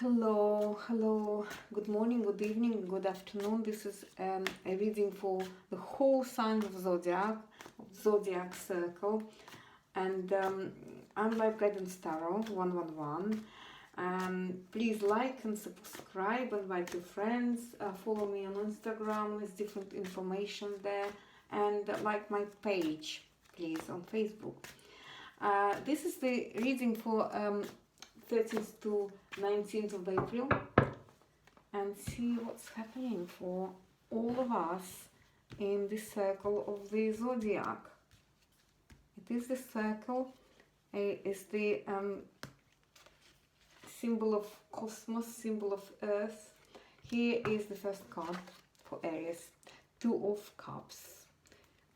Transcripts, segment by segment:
Hello, hello, good morning, good evening, good afternoon. This is a reading for the whole sign of Zodiac circle. And I'm Life Guidance Tarot 111. Please like and subscribe, invite your friends, follow me on Instagram, there's different information there, and like my page, please, on Facebook. This is the reading for 13th to 19th of April, and see what's happening for all of us in the circle of the Zodiac. It is the circle, is the symbol of cosmos, symbol of earth. Here is the first card for Aries, Two of Cups.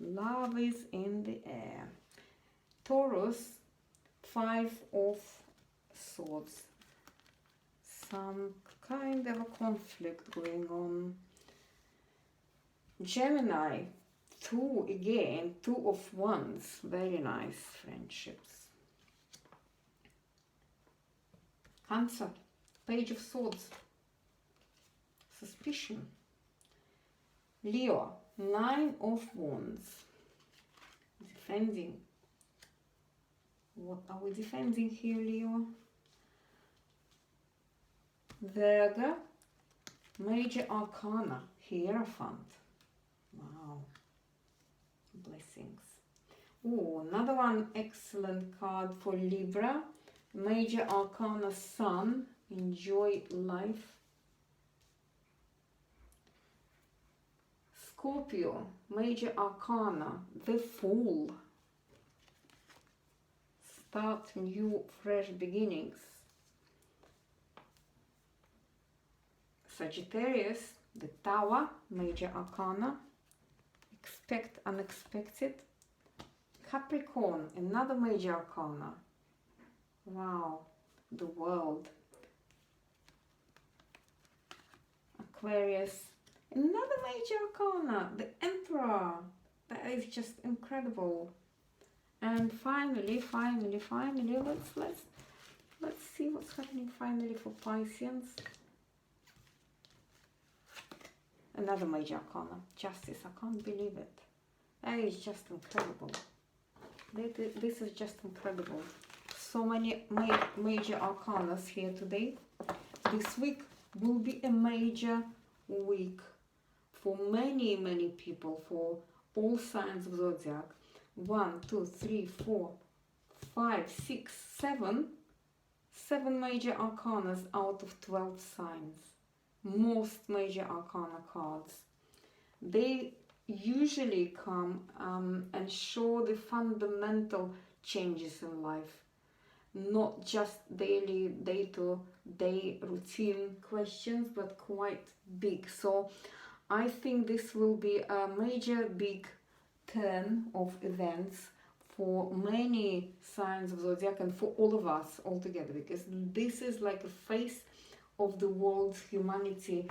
Love is in the air. Taurus, Five of Swords. Some kind of a conflict going on. Gemini, two again, Two of Wands. Very nice friendships. Cancer, Page of Swords. Suspicion. Leo, Nine of Wands. Defending. What are we defending here, Leo? Virgo, Major Arcana, Hierophant. Wow, blessings. Oh, another one excellent card for Libra, Major Arcana, Sun, enjoy life. Scorpio, Major Arcana, the Fool. Start new, fresh beginnings. Sagittarius, the Tower, Major Arcana, expect unexpected. Capricorn, another Major Arcana. Wow, the World. Aquarius, another Major Arcana, the Emperor. That is just incredible. And finally, let's see what's happening finally for Pisces. Another Major Arcana, Justice. I can't believe it. That is just incredible. This is just incredible. So many Major Arcanas here today. This week will be a major week for many people, for all signs of Zodiac. 1, 2, 3, 4, 5, 6, 7. 7 Major Arcanas out of 12 signs. Most Major Arcana cards. They usually come and show the fundamental changes in life, not just daily, day-to-day routine questions, but quite big. So I think this will be a major big turn of events for many signs of Zodiac and for all of us altogether, because this is like a face of the world's humanity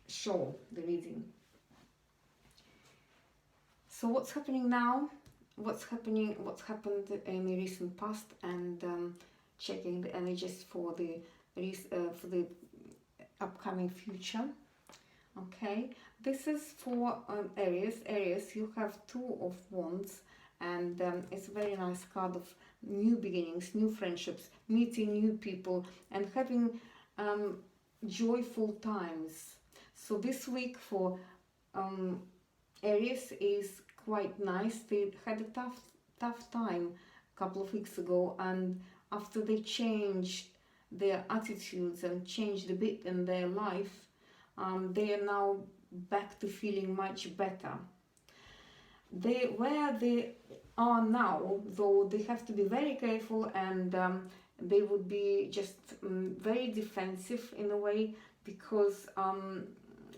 show, the reading. So what's happening now? What's happened in the recent past, and checking the energies for the upcoming future. Okay, this is for Aries. Aries, you have Two of Wands, and it's a very nice card of new beginnings, new friendships, meeting new people, and having joyful times. So this week for Aries is quite nice. They had a tough time a couple of weeks ago, and after they changed their attitudes and changed a bit in their life, they are now back to feeling much better. Where they are now, though, they have to be very careful, and they would be just very defensive in a way, because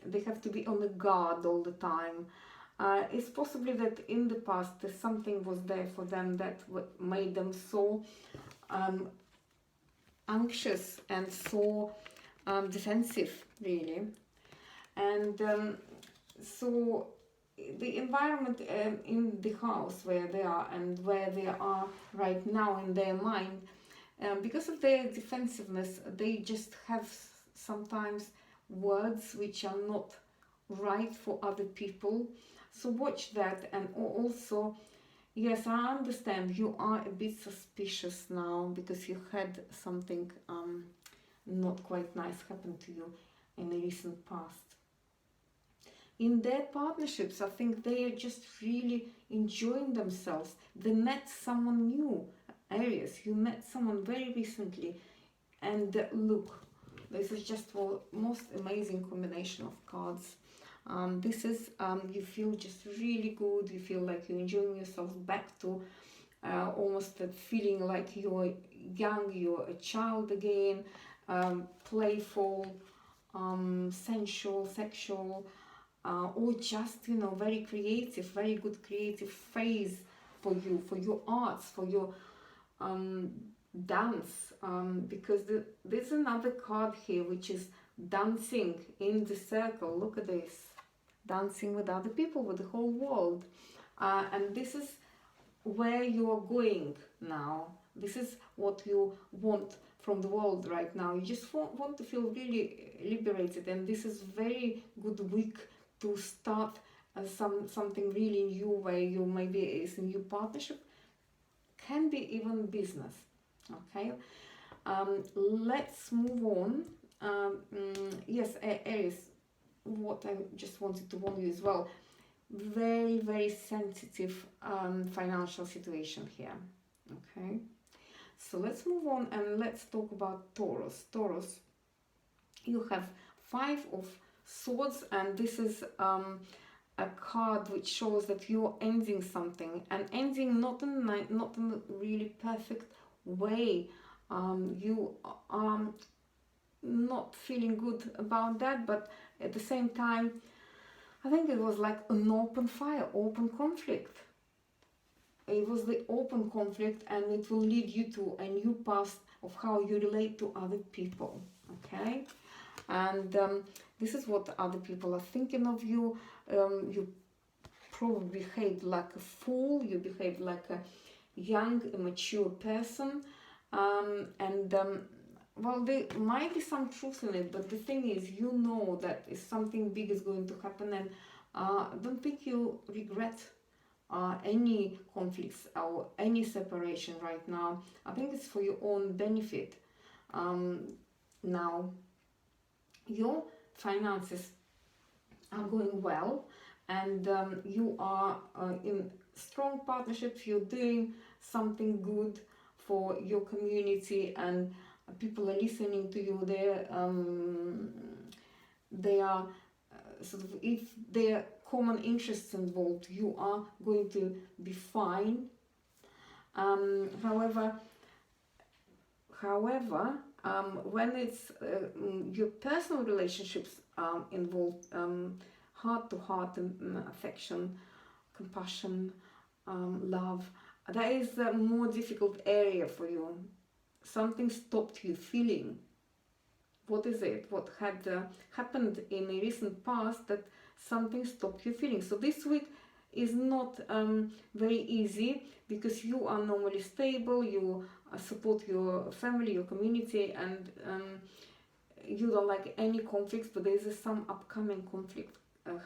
they have to be on the guard all the time. It's possibly that in the past something was there for them that made them so anxious and so defensive, really. And so the environment in the house where they are and where they are right now in their mind because of their defensiveness, they just have sometimes words which are not right for other people. So watch that. And also, yes, I understand you are a bit suspicious now because you had something not quite nice happen to you in the recent past. In their partnerships, I think they are just really enjoying themselves. They met someone new. Aries, you met someone very recently, and look, this is just the most amazing combination of cards. This is, you feel just really good, you feel like you're enjoying yourself, back to almost that feeling like you're young, you're a child again, playful, sensual, sexual, or just, you know, very creative, very good creative phase for you, for your arts, for your dance, because there's another card here which is dancing in the circle. Look at this, dancing with other people, with the whole world, and this is where you are going now. This is what you want from the world right now. You just want to feel really liberated, and this is very good week to start something really new, where you maybe is a new partnership, can be even business. Okay, let's move on. Yes, Aries, what I just wanted to warn you as well, very, very sensitive financial situation here. Okay, so let's move on and let's talk about Taurus. Taurus, you have 5 of Swords, and this is a card which shows that you're ending something, and ending not in a really perfect way. You are not feeling good about that, but at the same time, I think it was like an open fire, open conflict. It was the open conflict, and it will lead you to a new path of how you relate to other people. Okay, and this is what other people are thinking of you. You probably behaved like a fool, you behaved like a young, immature person, and well, there might be some truth in it, but the thing is, you know that if something big is going to happen, and I don't think you regret any conflicts or any separation right now. I think it's for your own benefit. Now, your finances are going well, and you are in strong partnerships. You're doing something good for your community, and people are listening to you. They are sort of, if there are common interests involved, you are going to be fine. However, when it's your personal relationships involved, heart-to-heart affection, compassion, love, that is a more difficult area for you. Something stopped you feeling. What is it? What had happened in a recent past that something stopped you feeling? So this week is not very easy, because you are normally stable, you support your family, your community, and you don't like any conflicts, but there is some upcoming conflict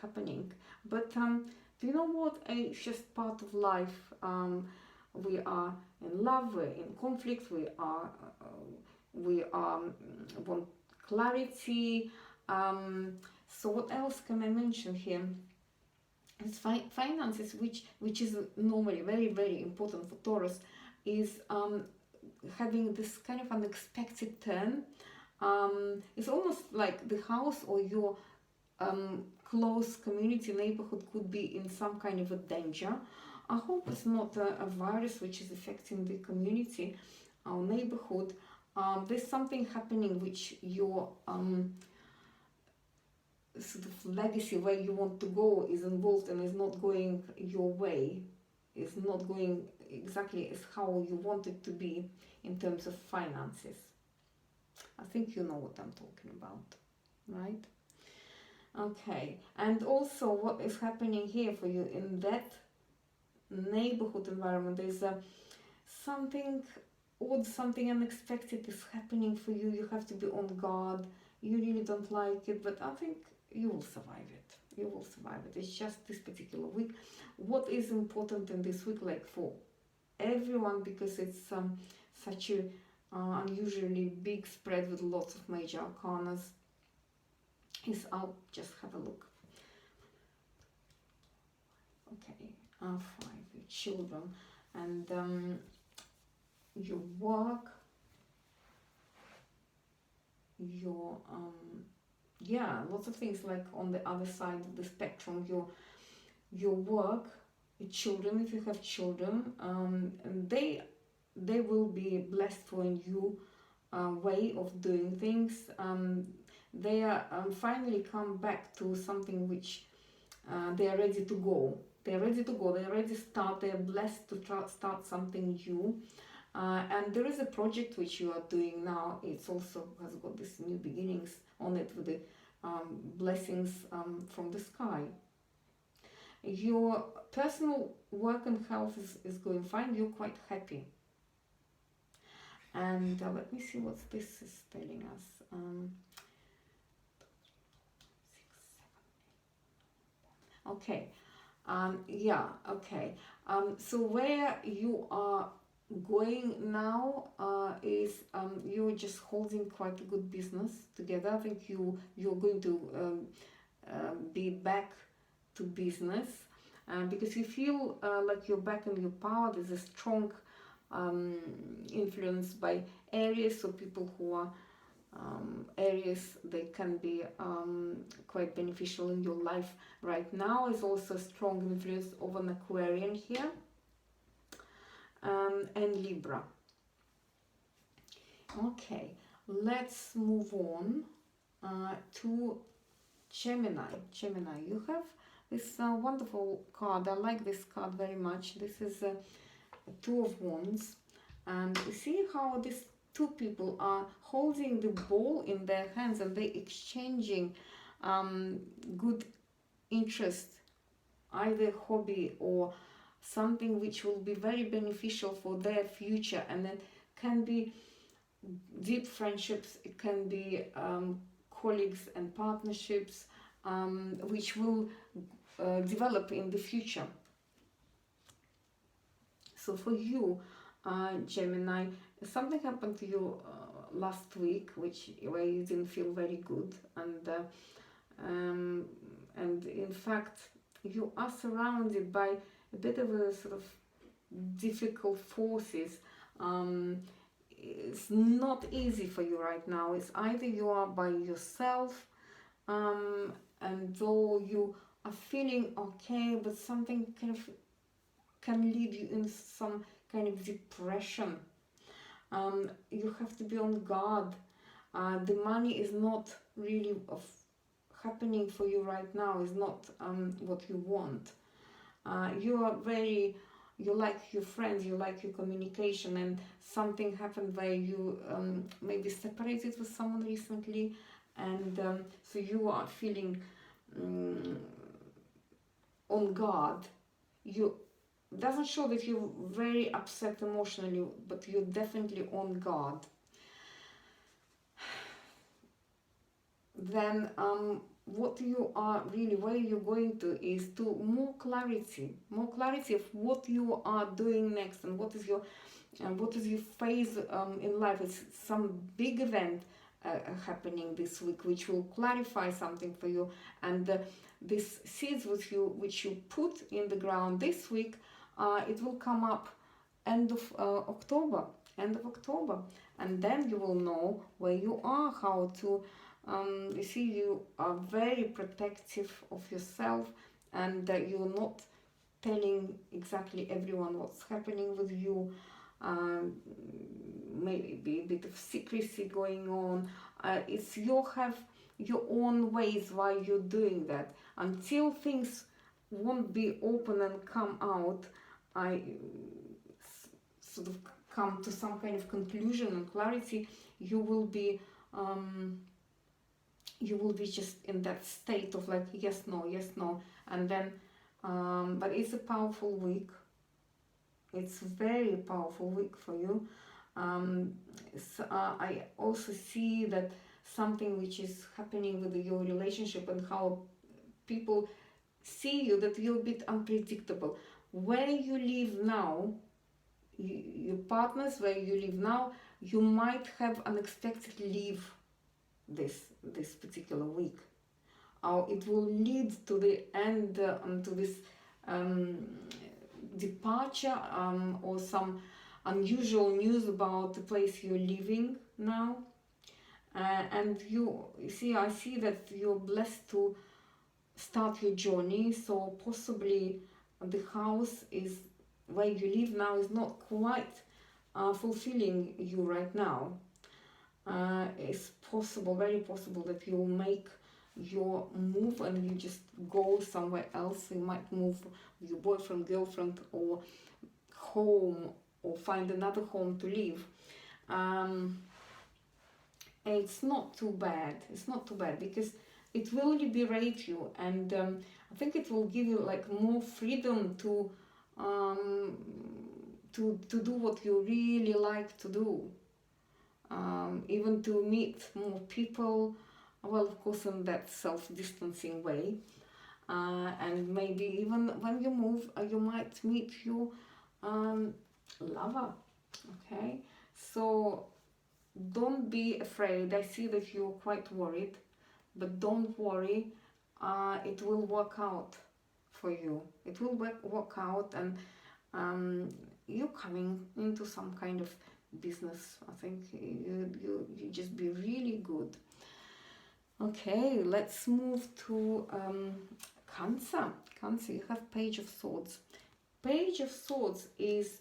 happening. But do you know what? It's just part of life. We are in love, we're in conflict, we want clarity. So what else can I mention here? It's finances, which is normally very, very important for Taurus, is having this kind of unexpected turn. It's almost like the house or your close community, neighborhood could be in some kind of a danger. I hope it's not a virus which is affecting the community or neighborhood. There's something happening which your sort of legacy, where you want to go, is involved and is not going your way, is not going exactly as how you want it to be in terms of finances. I think you know what I'm talking about, right? Okay, and also what is happening here for you in that neighborhood environment is something odd, something unexpected is happening for you. You have to be on guard. You really don't like it, but I think you will survive it. You will survive it. It's just this particular week. What is important in this week, like for everyone, because it's such a unusually big spread with lots of major arcanas, is I'll just have a look. Okay, 5, your children, and your work, your yeah, lots of things, like on the other side of the spectrum, your work, your children, if you have children, and they will be blessed for a new way of doing things. They are finally come back to something which they are ready to go. They're ready to go. They're ready to start. They're blessed to start something new. And there is a project which you are doing now. It's also has got this new beginnings on it with the blessings from the sky. Your personal work and health is going fine. You're quite happy. And let me see what this is telling us. 6, 7, 8. Okay. Yeah, okay. So where you are going now is you're just holding quite a good business together. I think you're going to be back to business because you feel like you're back in your power. There's a strong influence by Aries, so people who are Aries, they can be quite beneficial in your life right now. Is also strong influence of an Aquarian here, and Libra. Okay, let's move on to Gemini. Gemini, you have this wonderful card. I like this card very much. This is a 2 of Wands, and you see how these two people are holding the ball in their hands, and they exchanging good interest, either hobby or something which will be very beneficial for their future. And it can be deep friendships, it can be colleagues and partnerships which will develop in the future. So for you, Gemini, something happened to you last week where you didn't feel very good, and in fact you are surrounded by a bit of a sort of difficult forces. It's not easy for you right now. It's either you are by yourself, and though you are feeling okay, but something kind of can lead you in some kind of depression. You have to be on guard. The money is not really happening for you right now, is not what you want. You like your friends, you like your communication, and something happened where you maybe separated with someone recently, and so you are feeling on guard. You doesn't show that you're very upset emotionally, but you're definitely on guard. Then what you are really, where you're going to is to more clarity of what you are doing next, and what is your phase in life. It's some big event happening this week which will clarify something for you, and this seeds which you put in the ground this week, it will come up end of October, and then you will know where you are, how to you see, you are very protective of yourself, and you're not telling exactly everyone what's happening with you. Maybe a bit of secrecy going on. You have your own ways why you're doing that. Until things won't be open and come out, I sort of come to some kind of conclusion and clarity. You will be just in that state of like yes, no, and then but it's a powerful week. It's a very powerful week for you. I also see that something which is happening with your relationship and how people see you, that you're a bit unpredictable. Where you live now, your partners, where you live now, you might have unexpectedly leave this particular week. Or it will lead to the end, to this departure, or some unusual news about the place you're living now. And you see, I see that you're blessed to start your journey, so possibly the house is where you live now is not quite fulfilling you right now. It's possible, very possible, that you'll make your move and you just go somewhere else. You might move with your boyfriend, girlfriend, or home, or find another home to live. It's not too bad. It's not too bad, because it will liberate you, and I think it will give you like more freedom to do what you really like to do, even to meet more people. Well, of course, in that self-distancing way, and maybe even when you move, you might meet your lover. Okay, so don't be afraid. I see that you're quite worried, but don't worry. It will work out for you. It will work out, and you're coming into some kind of business. I think you just be really good. Okay, let's move to Cancer. Cancer, you have Page of Swords. Page of Swords is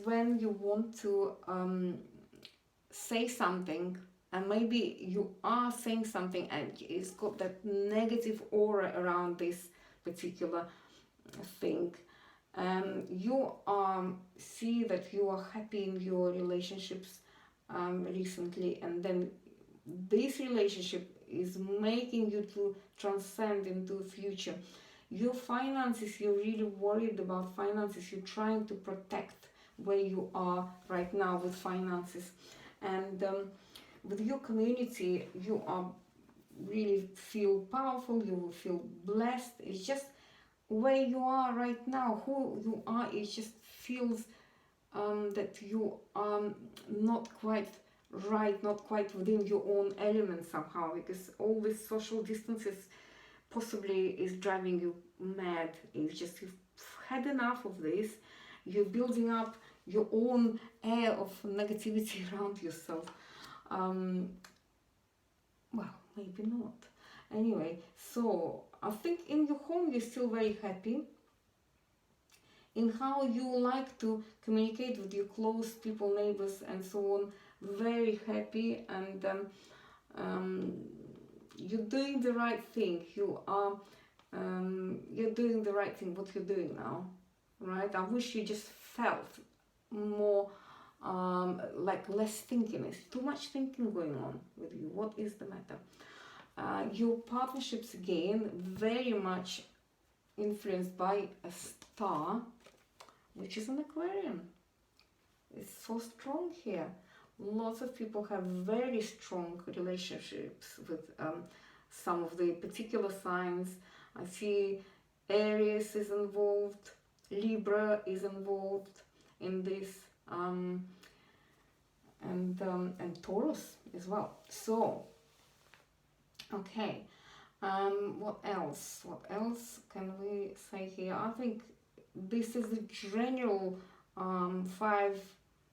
when you want to say something, and maybe you are saying something and it's got that negative aura around this particular thing. You see that you are happy in your relationships recently, and then this relationship is making you to transcend into the future. Your finances, you're really worried about finances. You're trying to protect where you are right now with finances, and with your community, you are really feel powerful. You will feel blessed. It's just where you are right now, who you are. It just feels that you are not quite right, not quite within your own element somehow, because all this social distances possibly is driving you mad. It's just you've had enough of this. You're building up your own air of negativity around yourself. Well, maybe not. Anyway, so I think in your home you're still very happy. In how you like to communicate with your close people, neighbors, and so on, very happy, and you're doing the right thing. You're doing the right thing, what you're doing now, right? I wish you just felt more like less thinking. It's too much thinking going on with you. What is the matter? Your partnerships, again, very much influenced by a star, which is an Aquarian. It's so strong here. Lots of people have very strong relationships with some of the particular signs. I see Aries is involved, Libra is involved in this, and Taurus as well. So, okay, what else? What else can we say here? I think this is the general 5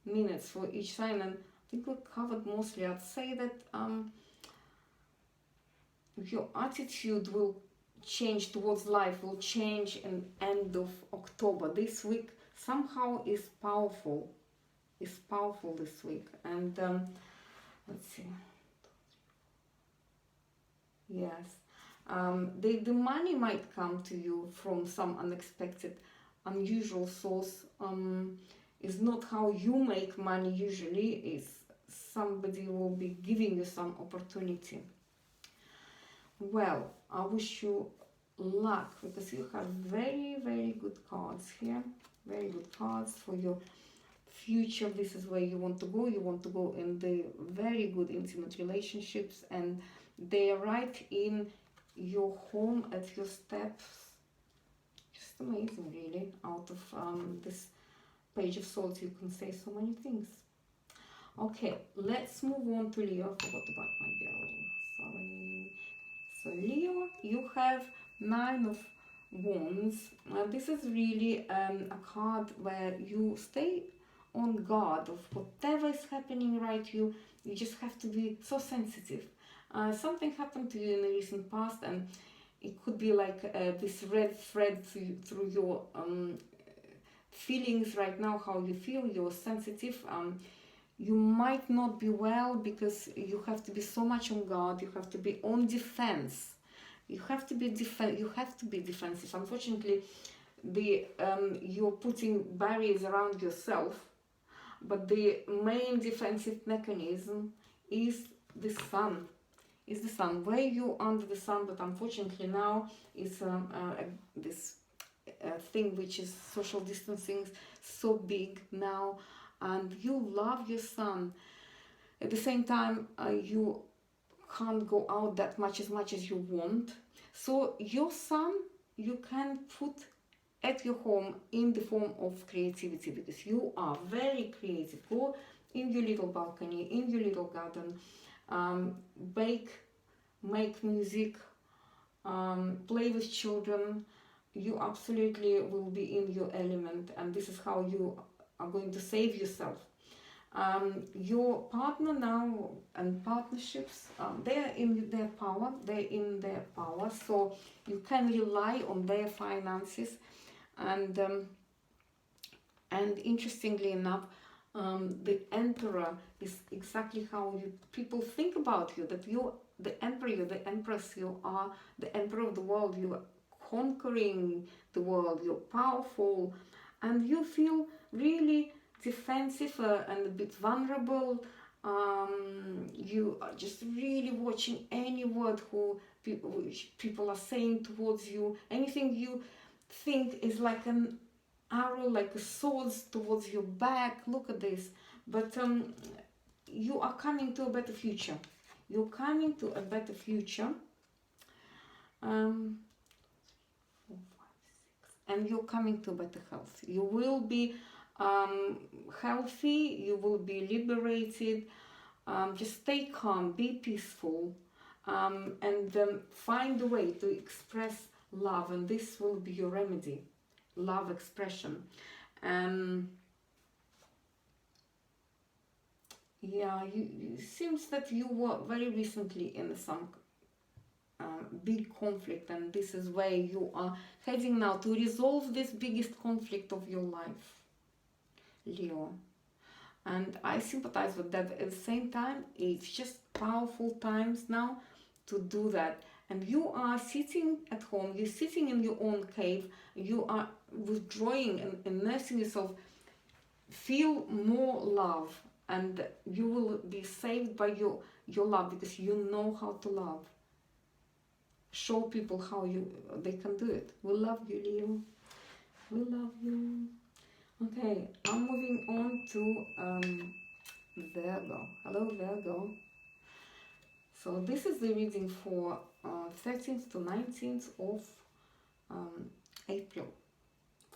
minutes for each sign, and I think we covered mostly. I'd say that your attitude will change towards life, will change in end of October. This week somehow is powerful. It's powerful this week, and let's see. Yes, the money might come to you from some unexpected, unusual source. Is not how you make money usually. Is somebody will be giving you some opportunity. Well, I wish you luck, because you have very, very good cards here. Very good cards for your future. This is where you want to go. You want to go in the very good intimate relationships, and they are right in your home at your steps. Just amazing, really. Out of this Page of Swords, you can say so many things. Okay, let's move on to Leo. I forgot about my girl. Sorry. So Leo, you have Nine of Wands. This is really a card where you stay on guard of whatever is happening right you just have to be so sensitive. Something happened to you in the recent past, and it could be like this red thread through your feelings right now, how you feel. You're sensitive. You might not be well because you have to be so much on guard. You have to be on defense. You have to be defensive. Unfortunately, you're putting barriers around yourself, but the main defensive mechanism is the sun. Is the sun, where you under the sun, but unfortunately now is this thing which is social distancing so big now, and you love your sun. At the same time, you can't go out that much as you want. So your sun you can put at your home in the form of creativity, because you are very creative. Go in your little balcony, in your little garden, bake, make music, play with children. You absolutely will be in your element, and this is how you are going to save yourself. Your partner now and partnerships, they're in their power, so you can rely on their finances, and interestingly enough, the Emperor is exactly how people think about you, that you're the Emperor, you're the Empress, you are the Emperor of the world, you are conquering the world, you're powerful, and you feel really defensive and a bit vulnerable. You are just really watching any word which people are saying towards you. Anything you think is like an arrow, like a sword towards your back. Look at this. But you are coming to a better future. You're coming to a better future. 4, 5, 6. And you're coming to better health. You will be healthy. You will be liberated. Just stay calm. Be peaceful. And find a way to express love. And this will be your remedy. Love expression. Yeah, it seems that you were very recently in some big conflict, and this is where you are heading now to resolve this biggest conflict of your life, Leo. And I sympathize with that. At the same time, it's just powerful times now to do that. And you are sitting at home, you're sitting in your own cave, you are withdrawing and nursing yourself. Feel more love, and you will be saved by your love, because you know how to love. Show people how they can do it. We love you, Leo. We love you. Okay, I'm moving on to Virgo. Hello, Virgo. So this is the reading for 13th to 19th of April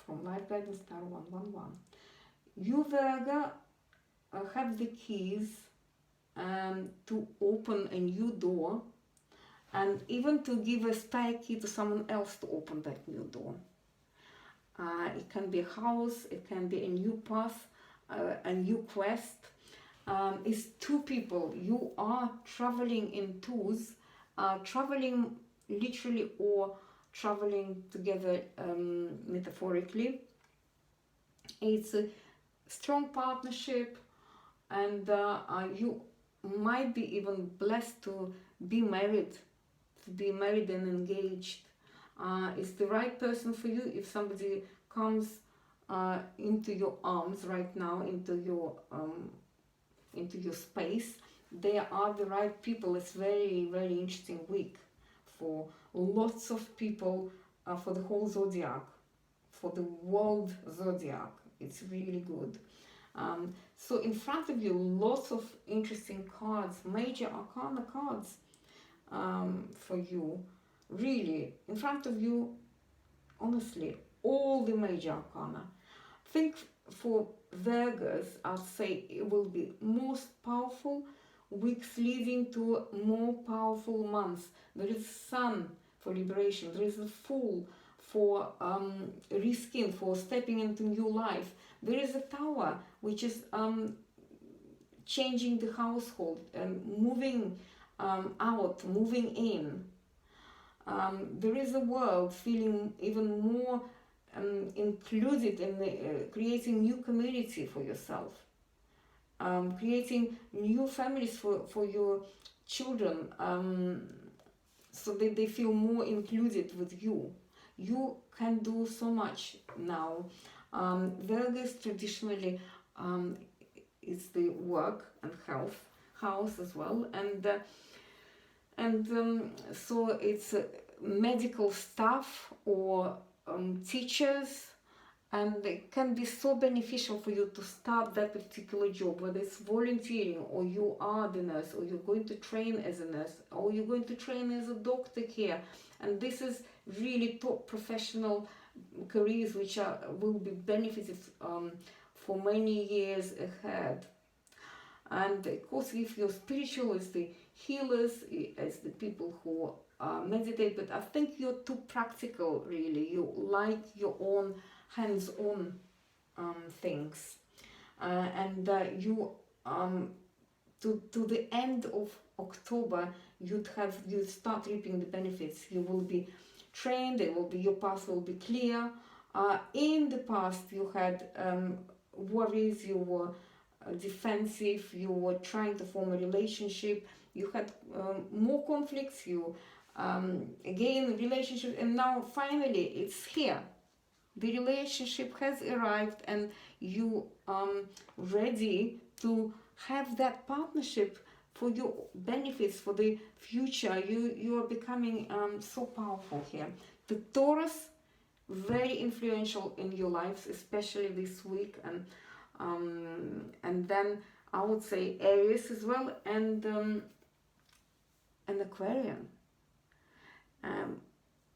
from Life Guidance Star 111. You, Virgo, have the keys to open a new door, and even to give a spare key to someone else to open that new door. It can be a house, it can be a new path, a new quest. It's two people. You are traveling in twos, traveling literally or traveling together metaphorically. It's a strong partnership, and you might be even blessed to be married, and engaged. It's the right person for you. If somebody comes into your arms right now, into your space, they are the right people. It's very, very interesting week for lots of people, for the whole zodiac, for the world zodiac. It's really good. So in front of you, lots of interesting cards, major arcana cards for you. Really, in front of you, honestly, all the major arcana. Think for Virgos, I'd say it will be most powerful weeks leading to more powerful months. There is Sun for liberation, there is a Fool for risking, for stepping into new life. There is a Tower, which is changing the household and moving out, moving in. There is a World, feeling even more included in creating new community for yourself, creating new families for your children, so that they feel more included with you. You can do so much now. Virgos traditionally is the work and health house as well, and so it's medical staff or teachers, and it can be so beneficial for you to start that particular job, whether it's volunteering, or you are the nurse, or you're going to train as a nurse, or you're going to train as a doctor here. And this is really top professional careers which will be benefited for many years ahead. And of course, if you're spiritual, as the healers, as the people who meditate, but I think you're too practical, really. You like your own hands-on things, and you to the end of October, you'd start reaping the benefits. You will be trained. Your path will be clear. In the past, you had worries. You were defensive. You were trying to form a relationship. You had more conflicts. You again relationship, and now finally it's here. The relationship has arrived, and you ready to have that partnership for your benefits for the future. You are becoming so powerful here. The Taurus, very influential in your lives, especially this week, and then I would say Aries as well, and Aquarian.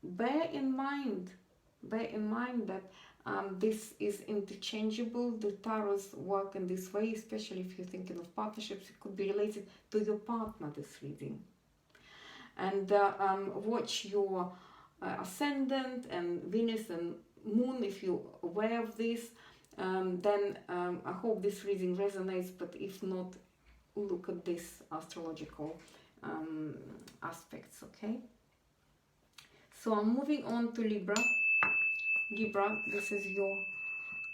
Bear in mind that this is interchangeable. The Taurus work in this way, especially if you're thinking of partnerships. It could be related to your partner, this reading. And watch your ascendant and Venus and Moon if you're aware of this. Then I hope this reading resonates, but if not, look at this astrological aspects, okay? So I'm moving on to Libra. Libra, this is your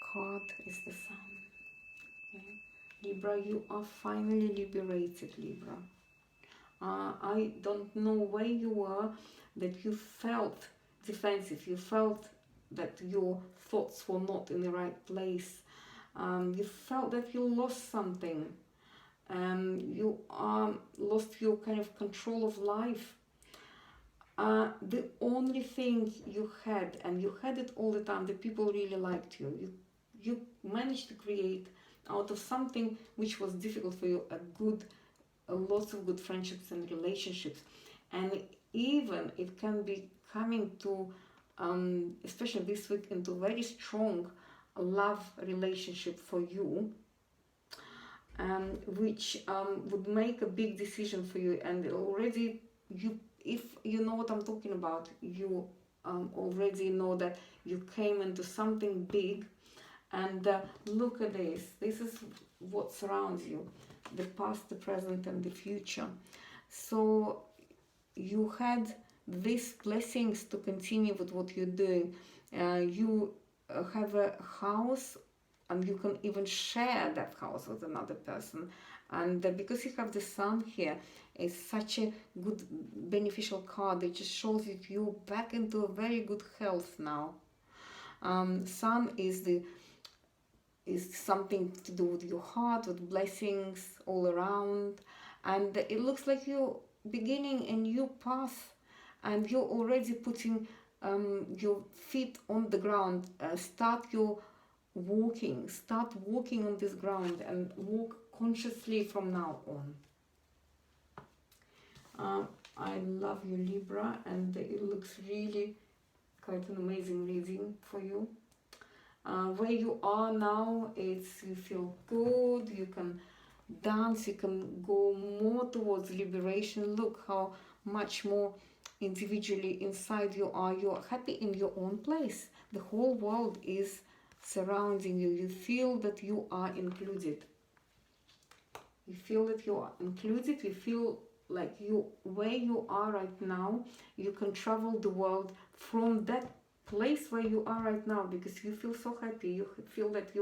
card, is the Sun. Okay. Libra, you are finally liberated, Libra. I don't know where you were, that you felt defensive. You felt that your thoughts were not in the right place. You felt that you lost something. You lost your kind of control of life. The only thing you had, and you had it all the time, that people really liked you. You managed to create out of something which was difficult for you lots of good friendships and relationships. And even it can be coming to, especially this week, into very strong love relationship for you, which would make a big decision for you. And already if you know what I'm talking about, you already know that you came into something big. And look at this. This is what surrounds you, the past, the present, and the future. So you had these blessings to continue with what you're doing. You have a house, and you can even share that house with another person. And because you have the Sun here, it's such a good beneficial card. It just shows that you're back into a very good health now. Sun is something to do with your heart, with blessings all around, and it looks like you're beginning a new path, and you're already putting your feet on the ground. Start your walking. Start walking on this ground and walk consciously from now on. I love you, Libra, and it looks really quite an amazing reading for you. Where you are now, you feel good, you can dance, you can go more towards liberation. Look how much more individually inside you are. You're happy in your own place. The whole world is surrounding you. You feel that you are included. You feel that you are included. You feel like where you are right now, you can travel the world from that place where you are right now, because you feel so happy. You feel that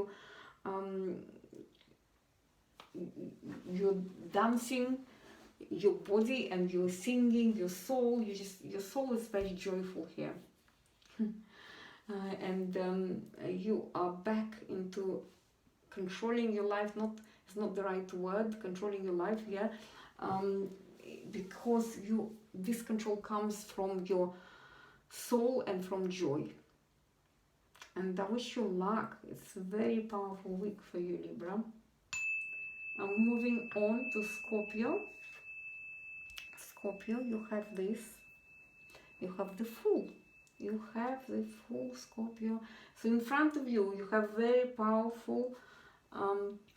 you're dancing, your body, and you're singing, your soul. Your soul is very joyful here. And you are back into controlling your life. It's not the right word, controlling your life here, because this control comes from your soul and from joy. And I wish you luck. It's a very powerful week for you, Libra. I'm moving on to Scorpio. Scorpio, you have this. You have the Fool. You have the Fool, Scorpio. So in front of you, you have very powerful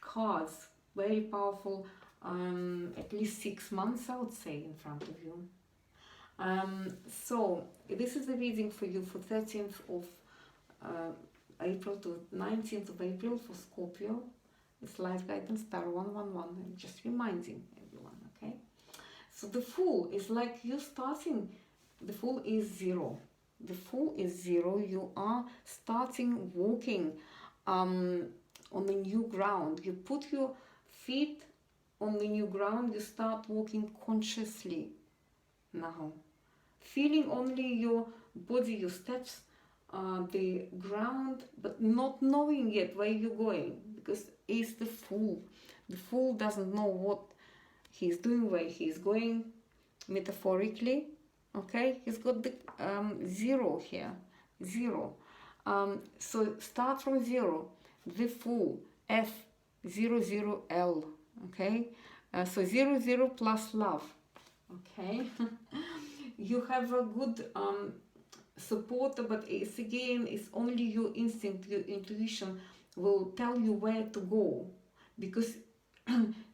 cards. Very powerful, at least 6 months, I would say, in front of you. So this is the reading for you for 13th of April to 19th of April for Scorpio. It's life guidance star 111. I'm just reminding everyone, okay? So the Fool is like you starting. The Fool is 0. The Fool is 0. You are starting walking on the new ground. You put your feet on the new ground. You start walking consciously now, feeling only your body, your steps, the ground, but not knowing yet where you're going, because it's the Fool. The Fool doesn't know what he's doing, where he's going, metaphorically. Okay, he's got the 0 here, 0. So start from 0. The Fool, F00L. Okay, so 00 plus love. Okay. You have a good supporter, but it's only your instinct, your intuition will tell you where to go, because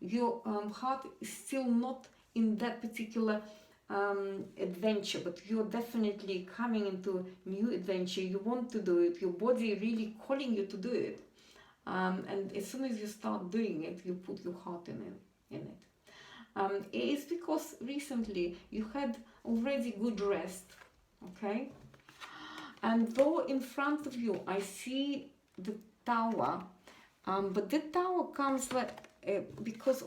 your heart is still not in that particular adventure, but you're definitely coming into new adventure. You want to do it. Your body really calling you to do it, and as soon as you start doing it, you put your heart in it. It's because recently you had already good rest, okay? And though in front of you I see the Tower, but the Tower comes like because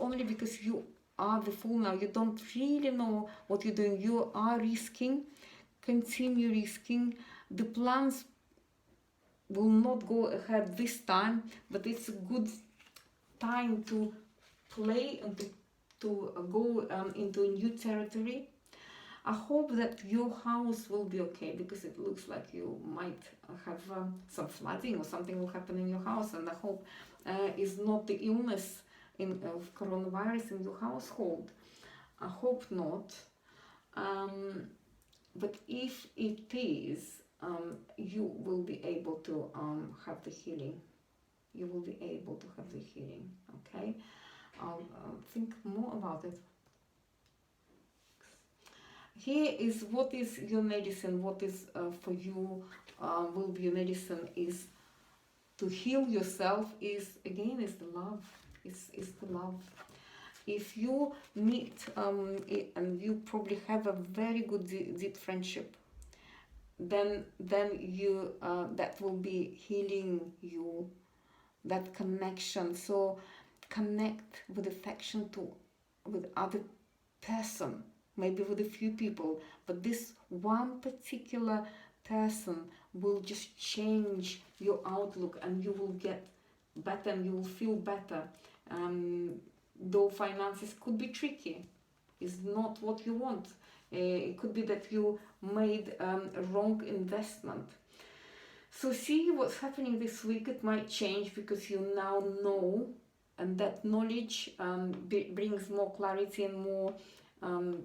you are the Fool now. You don't really know what you're doing. You are risking, continue risking. The plans will not go ahead this time, but it's a good time to play and to go into a new territory. I hope that your house will be okay, because it looks like you might have some flooding or something will happen in your house, and I hope is not the illness of coronavirus in your household. I hope not. But if it is, you will be able to have the healing. You will be able to have the healing, okay? I'll think more about it. Here is what is your medicine. What is for you will be your medicine is to heal yourself. Is the love. It's the love. If you meet and you probably have a very good deep friendship, then you that will be healing you. That connection. So connect with affection with other person, maybe with a few people, but this one particular person will just change your outlook, and you will get better and you will feel better. Though finances could be tricky, it's not what you want. It could be that you made a wrong investment. So see what's happening this week. It might change because you now know, and that knowledge brings more clarity and more,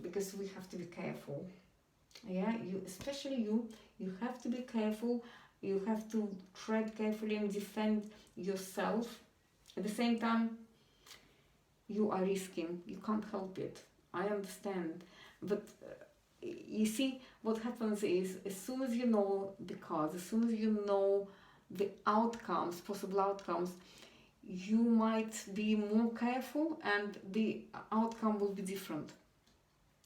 because we have to be careful. Yeah, especially you have to be careful. You have to tread carefully and defend yourself. At the same time, you are risking. You can't help it. I understand. But you see, what happens is, as soon as you know the cards, as soon as you know the outcomes, possible outcomes, you might be more careful and the outcome will be different.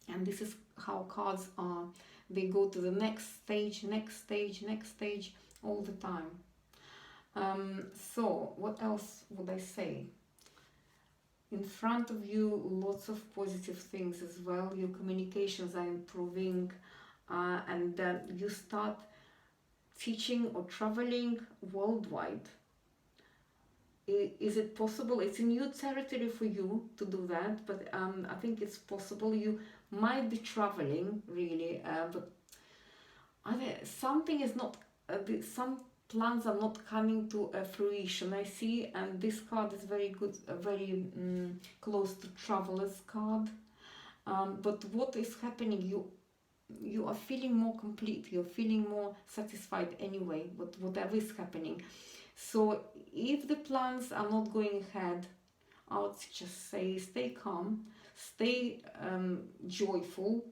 And this is how cards are. They go to the next stage, next stage, next stage, all the time. So what else would I say? In front of you, lots of positive things as well. Your communications are improving, and you start teaching or traveling worldwide. Is it possible? It's a new territory for you to do that, but I think it's possible. You might be traveling really, but something is not, some plans are not coming to fruition, I see, and this card is very good, very close to traveler's card. But what is happening, you are feeling more complete, you're feeling more satisfied anyway, but whatever is happening. So if the plans are not going ahead, I would just say stay calm, stay joyful,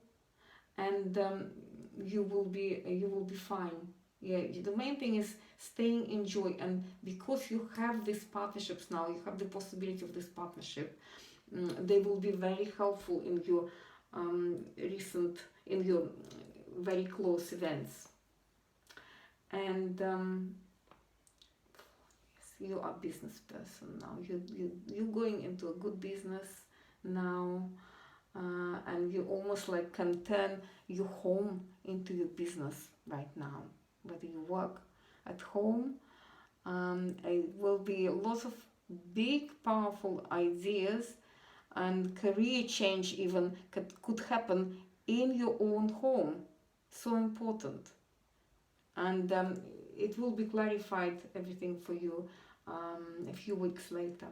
and you will be fine. Yeah, the main thing is staying in joy, and because you have these partnerships now, you have the possibility of this partnership, they will be very helpful in your in your very close events. And you are a business person now. You're going into a good business now, and you almost like can turn your home into your business right now. Whether you work at home, it will be lots of big, powerful ideas, and career change even could happen in your own home. So important. And it will be clarified, everything for you, a few weeks later.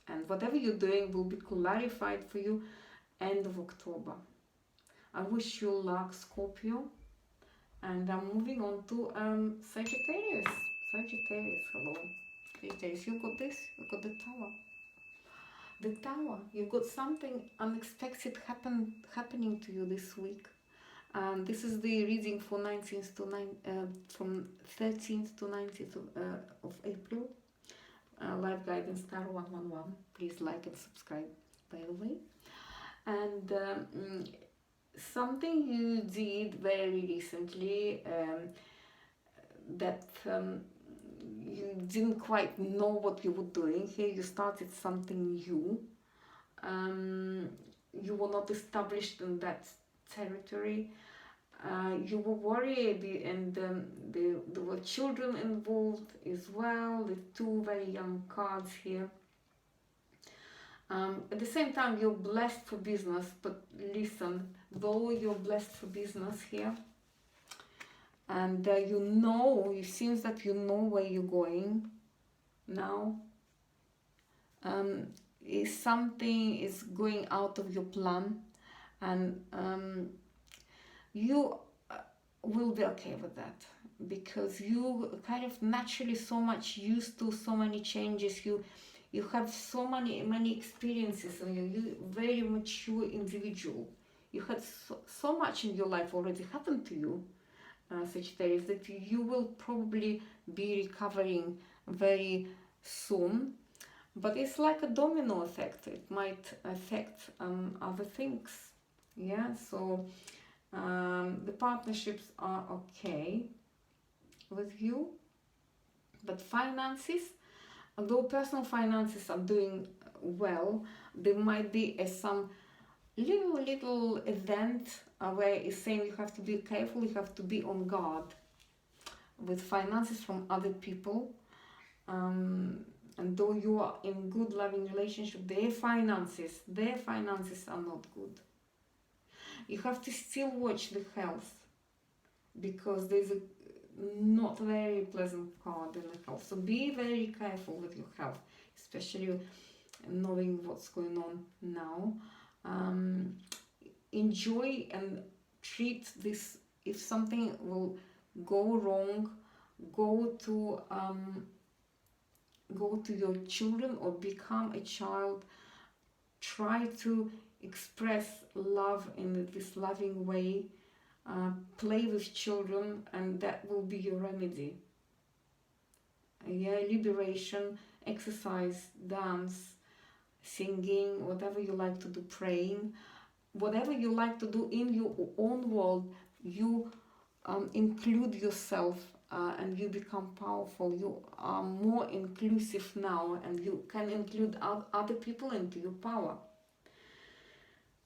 And whatever you're doing will be clarified for you end of October. I wish you luck, Scorpio. And I'm moving on to Sagittarius. Sagittarius, hello. Sagittarius, you got this, you got the Tower. The Tower, you've got something unexpected happening to you this week. This is the reading for 19th to from 13th to 19th of April. Live guidance star 111. Please like and subscribe, by the way. And something you did very recently that you didn't quite know what you were doing. Here you started something new. You were not established in that territory. You were worried, and there were children involved as well. The two very young cards here. At the same time, you're blessed for business, but listen, though you're blessed for business here, and it seems that you know where you're going now, is something is going out of your plan, and you will be okay with that, because you kind of naturally so much used to so many changes. You have so many experiences, and you're very mature individual. You had so much in your life already happened to you, Sagittarius, that you will probably be recovering very soon. But it's like a domino effect. It might affect other things. Yeah, so the partnerships are okay with you, but finances, although personal finances are doing well, there might be some little event where it's saying you have to be careful, you have to be on guard with finances from other people. And though you are in good loving relationship, their finances are not good. You have to still watch the health, because not very pleasant card in the health. So be very careful with your health, especially knowing what's going on now. Enjoy and treat this. If something will go wrong, go to your children or become a child. Try to express love in this loving way. Play with children, and that will be your remedy. Yeah, liberation, exercise, dance, singing, whatever you like to do, praying, whatever you like to do in your own world, you include yourself and you become powerful. You are more inclusive now, and you can include other people into your power.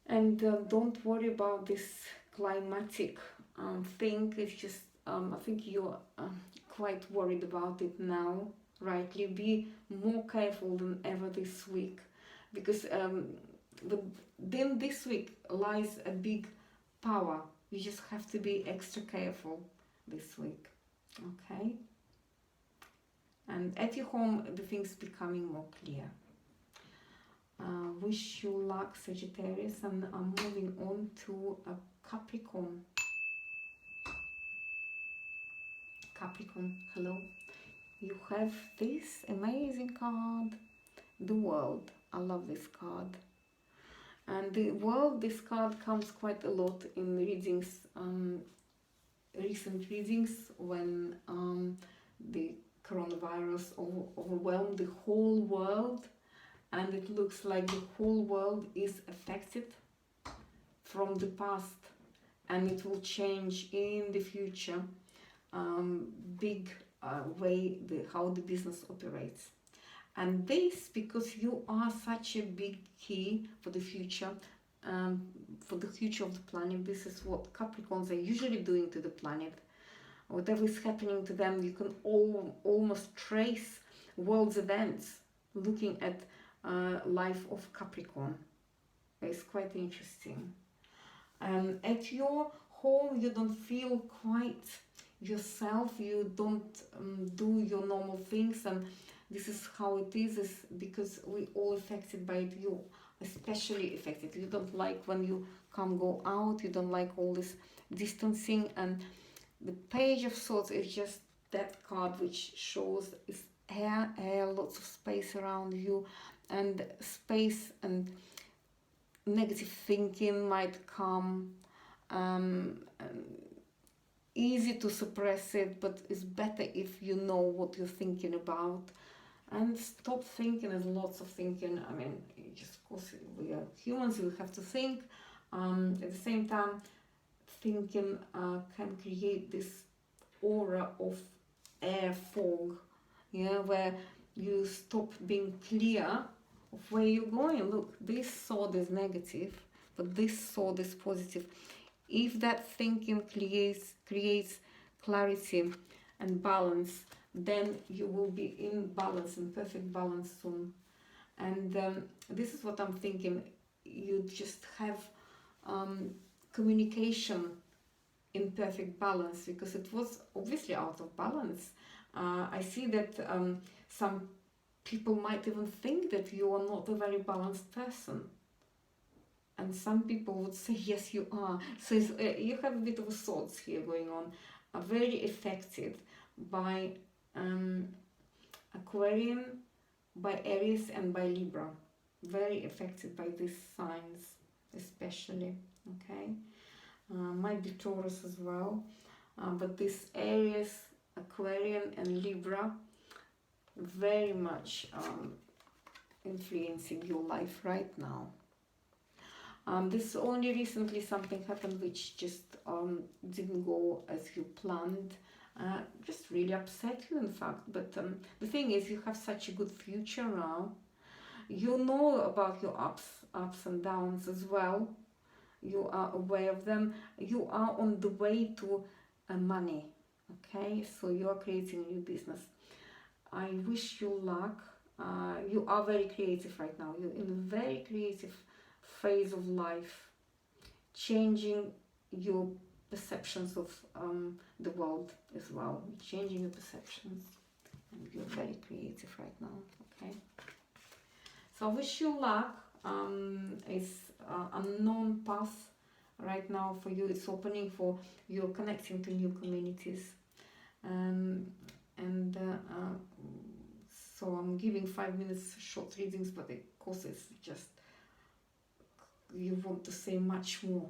And don't worry about this climatic thing. It's just I think you're quite worried about it now, rightly. Be more careful than ever this week, because then this week lies a big power. You just have to be extra careful this week, okay? And at your home, the things becoming more clear. Wish you luck, Sagittarius, and I'm moving on to a Capricorn. Capricorn, hello. You have this amazing card, the World. I love this card. And the World, this card comes quite a lot in readings, recent readings, when the coronavirus overwhelmed the whole world. And it looks like the whole world is affected from the past, and it will change in the future. Big way how the business operates. And this because you are such a big key for the future, of the planet. This is what Capricorns are usually doing to the planet. Whatever is happening to them, you can almost trace world's events looking at life of Capricorn. It's quite interesting. At your home, you don't feel quite yourself. You don't do your normal things, and this is how it is because we all affected by it. You especially affected. You don't like when you can't go out. You don't like all this distancing. And the Page of Swords is just that card which shows is air, lots of space around you, and space and negative thinking might come. Easy to suppress it, but it's better if you know what you're thinking about. And stop thinking. There's lots of thinking. I mean, just of course we are humans, we have to think. At the same time, thinking can create this aura of air fog, yeah, where you stop being clear of where you're going. Look, this sword is negative, but this sword is positive. If that thinking creates clarity and balance, then you will be in balance, in perfect balance soon. And this is what I'm thinking. You just have communication in perfect balance, because it was obviously out of balance. I see that some people might even think that you are not a very balanced person. And some people would say, yes, you are. So you have a bit of a swords here going on. Are very affected by Aquarian, by Aries, and by Libra. Very affected by these signs, especially. Okay, might be Taurus as well. But this Aries, Aquarian, and Libra very much influencing your life right now. This only recently something happened which just didn't go as you planned. Just really upset you, in fact. But the thing is, you have such a good future now. You know about your ups and downs as well. You are aware of them. You are on the way to money. Okay, so you are creating a new business. I wish you luck. You are very creative right now. You're in a very creative phase of life, changing your perceptions of the world as well. You're changing your perceptions, and you're very creative right now. Okay. So I wish you luck. It's unknown path right now for you. It's opening for you, connecting to new communities. So I'm giving 5 minutes short readings, but of course it's just, you want to say much more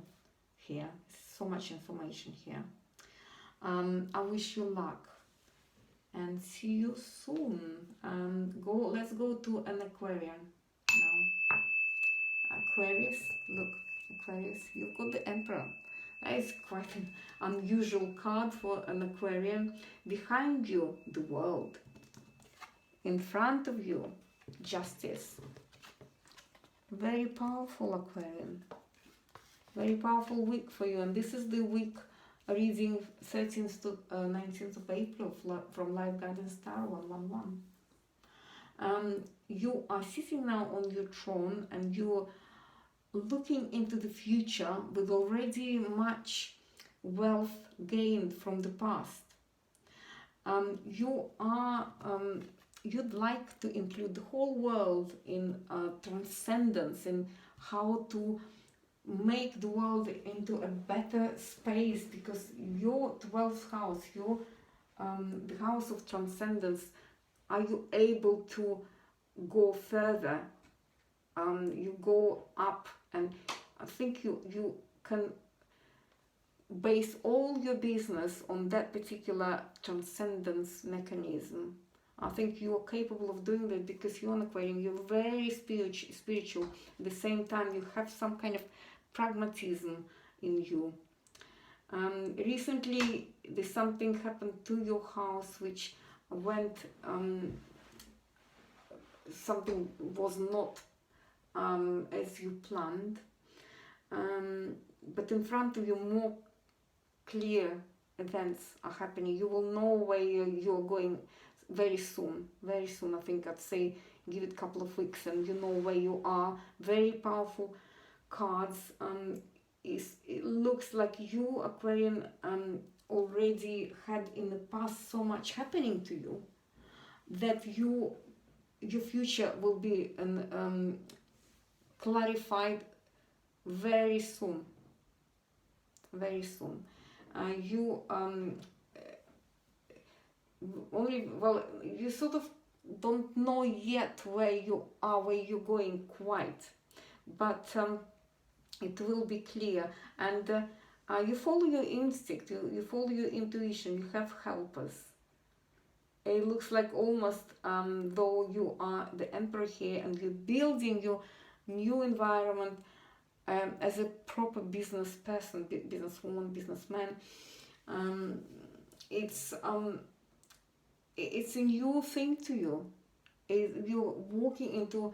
here. So much information here. I wish you luck and see you soon. Let's go to an Aquarian now. Aquarius, look, Aquarius, you've got the Emperor. That is quite an unusual card for an Aquarian. Behind you, the World. In front of you, Justice. Very powerful, Aquarian. Very powerful week for you. And this is the week reading 13th to 19th of April from Life Guidance Star 111. You are sitting now on your throne and you're looking into the future with already much wealth gained from the past. You'd like to include the whole world in transcendence, in how to make the world into a better space, because your 12th house, the house of transcendence, are you able to go further? You go up, and I think you can base all your business on that particular transcendence mechanism. I think you are capable of doing that because you're an Aquarian. You're very spiritual. At the same time, you have some kind of pragmatism in you. Recently, there's something happened to your house which went, something was not as you planned. But in front of you, more clear events are happening. You will know where you're going very soon. Very soon, I think I'd say give it a couple of weeks and you know where you are. Very powerful cards. It looks like you, Aquarian, already had in the past so much happening to you that your future will be clarified very soon. Very soon. You sort of don't know yet where you are, where you're going quite, but it will be clear. And you follow your instinct, you follow your intuition, you have helpers. It looks like almost though you are the Emperor here and you're building your new environment as a proper business person, businesswoman, businessman. It's a new thing to you. You're walking into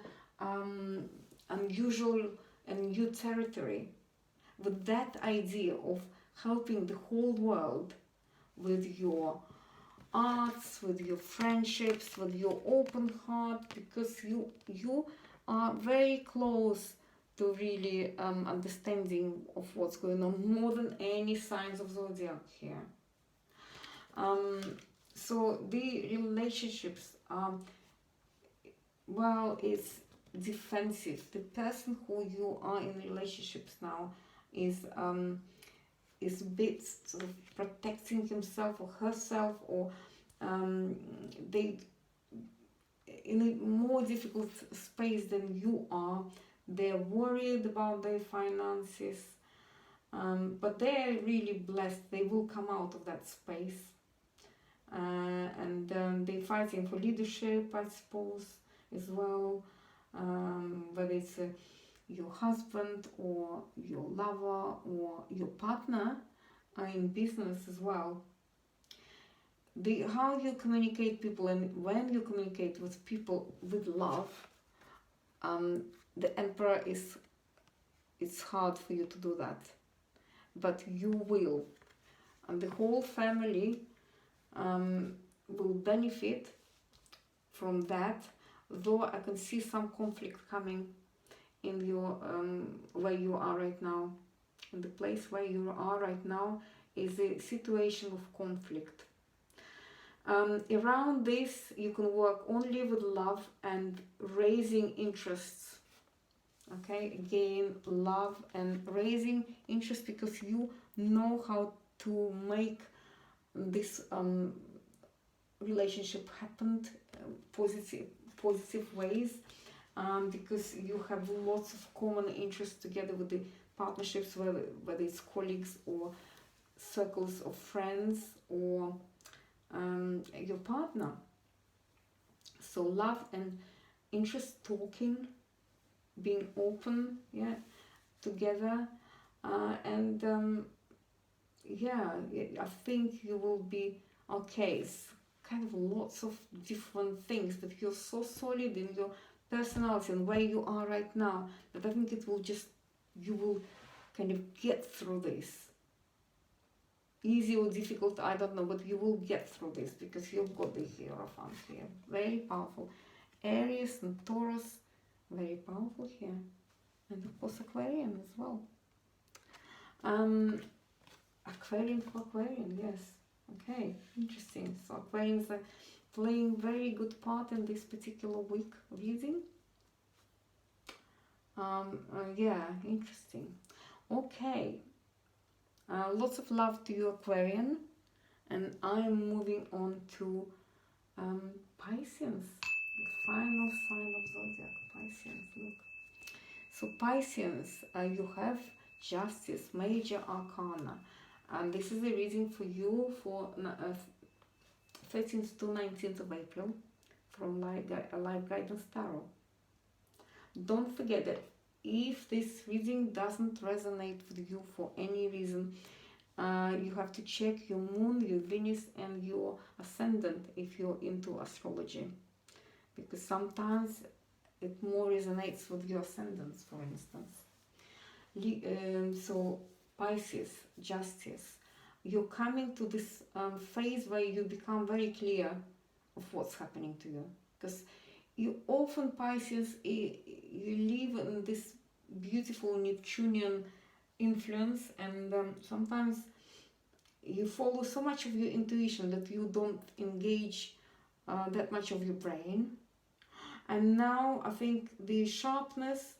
unusual and new territory with that idea of helping the whole world with your arts, with your friendships, with your open heart, because you are very close to really understanding of what's going on, more than any signs of Zodiac here. So the relationships, it's defensive. The person who you are in relationships now is a bit sort of protecting himself or herself, or they in a more difficult space than you are. They're worried about their finances, but they're really blessed. They will come out of that space. And they're fighting for leadership, I suppose, as well. Whether it's your husband or your lover or your partner in business as well. How you communicate people, and when you communicate with people with love, the Emperor it's hard for you to do that, but you will, and the whole family will benefit from that. Though I can see some conflict coming in your where you are right now, in the place where you are right now. is a situation of conflict. Around this, you can work only with love and raising interests. Okay, again, love and raising interest, because you know how to make this relationship happen positive ways, because you have lots of common interests together with the partnerships, whether it's colleagues or circles of friends or your partner. So love and interest, talking, being open, yeah, together, and yeah, I think you will be okay. It's kind of lots of different things, but you're so solid in your personality and where you are right now that I think it will just, you will kind of get through this. Easy or difficult, I don't know, but you will get through this because you've got the Hierophant here. Very powerful. Aries and Taurus, very powerful here. And of course Aquarian as well. Aquarian for Aquarian, yes. Okay, interesting. So Aquarians are playing very good part in this particular week reading. Yeah, interesting. Okay. Lots of love to you, Aquarian. And I'm moving on to Pisces, the final sign of Zodiac, Pisces. Look. So Pisces, you have Justice, Major Arcana. And this is a reading for you for 13th to 19th of April from Live Guidance Tarot. Don't forget that if this reading doesn't resonate with you for any reason, you have to check your moon, your Venus, and your ascendant if you're into astrology, because sometimes it more resonates with your ascendants, for instance. So Pisces, Justice, you're coming to this phase where you become very clear of what's happening to you, because you often, Pisces, you live in this beautiful Neptunian influence, and sometimes you follow so much of your intuition that you don't engage that much of your brain. And now I think the sharpness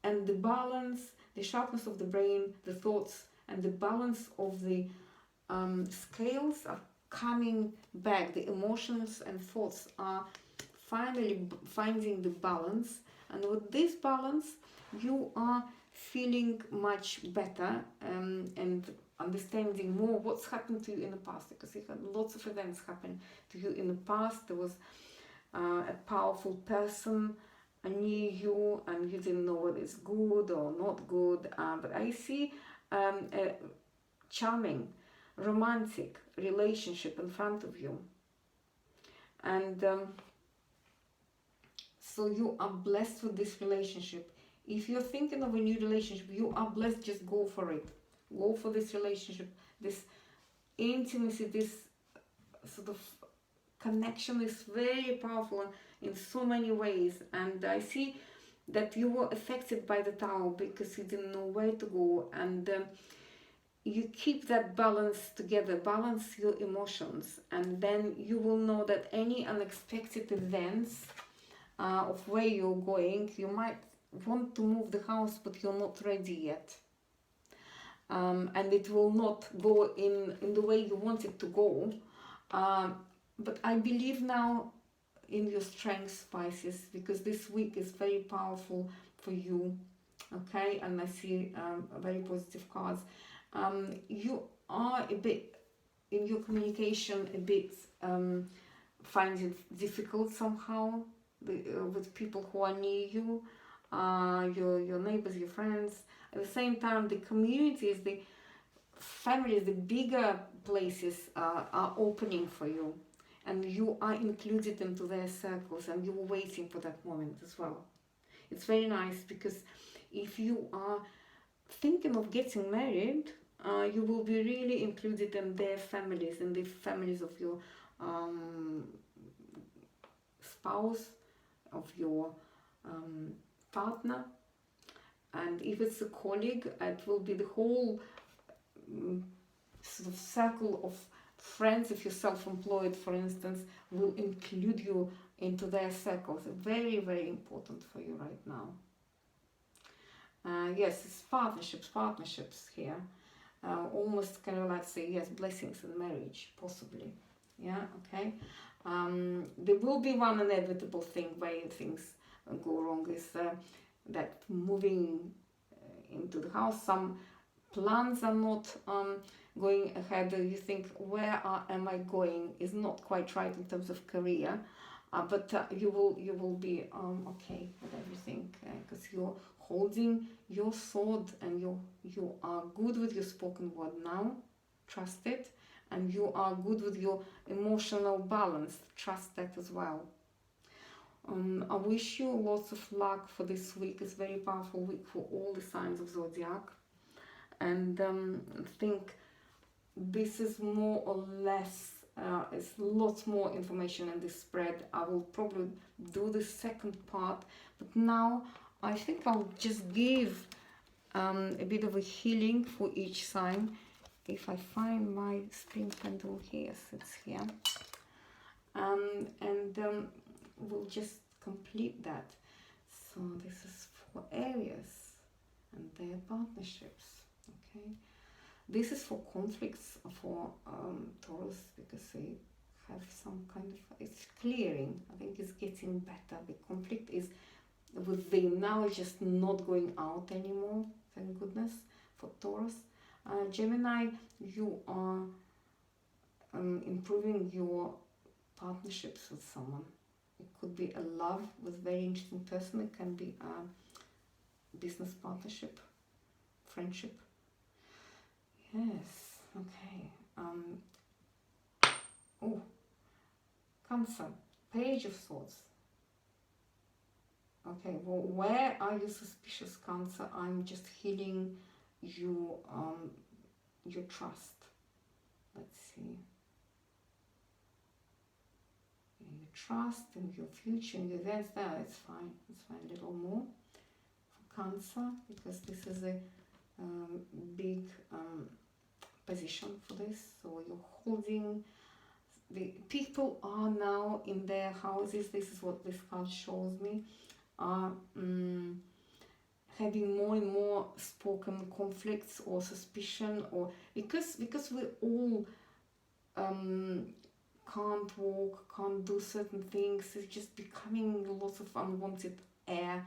and the balance, the sharpness of the brain, the thoughts, and the balance of the scales are coming back. The emotions and thoughts are finally finding the balance, and with this balance you are feeling much better and understanding more what's happened to you in the past, because you had lots of events happen to you in the past. There was a powerful person near you and you didn't know whether it's good or not good, but I see a charming, romantic relationship in front of you, and so you are blessed with this relationship. If you're thinking of a new relationship, you are blessed. Just go for it. Go for this relationship. This intimacy, this sort of connection is very powerful in so many ways. And I see that you were affected by the Tower because you didn't know where to go. And you keep that balance together, balance your emotions. And then you will know that any unexpected events of where you're going, you might want to move the house, but you're not ready yet. And it will not go in the way you want it to go. But I believe now in your strengths, Pisces, because this week is very powerful for you. Okay, and I see very positive cards. You are a bit, in your communication, a bit find it difficult somehow with people who are near you, your neighbors, your friends. At the same time, the communities, the families, the bigger places are opening for you, and you are included into their circles, and you are waiting for that moment as well. It's very nice, because if you are thinking of getting married, you will be really included in their families, in the families of your spouse, of your partner. And if it's a colleague, it will be the whole sort of circle of friends, if you're self-employed, for instance, will include you into their circles. Very, very important for you right now. Yes, it's partnerships here. Almost kind of like say, yes, blessings in marriage, possibly. Yeah, okay. There will be one inevitable thing where things go wrong, is that moving into the house, some plans are not going ahead. You think, where am I going, is not quite right in terms of career, but you will be okay with everything, because you're holding your sword, and you are good with your spoken word now. Trust it. And you are good with your emotional balance. Trust that as well. I wish you lots of luck for this week. It's a very powerful week for all the signs of Zodiac. And I think this is more or less, it's lots more information in this spread. I will probably do the second part. But now I think I'll just give a bit of a healing for each sign. If I find my spring pendulum here, yes, it's here. We'll just complete that. So this is for Aries and their partnerships, okay? This is for conflicts for Taurus, because they have some kind of, it's clearing. I think it's getting better. The conflict is with them now, it's just not going out anymore, thank goodness, for Taurus. Gemini, you are improving your partnerships with someone. It could be a love with a very interesting person. It can be a business partnership, friendship. Yes, okay. Oh, Cancer, Page of Swords. Okay, well, where are you suspicious, Cancer? I'm just healing you, your trust. Let's see. Your trust in your future, in your events. There, it's fine. It's fine. A little more for Cancer, because this is a big position for this. So you're holding. The people are now in their houses. This is what this card shows me. Are having more and more spoken conflicts or suspicion, or because we all can't walk, can't do certain things. It's just becoming lots of unwanted air,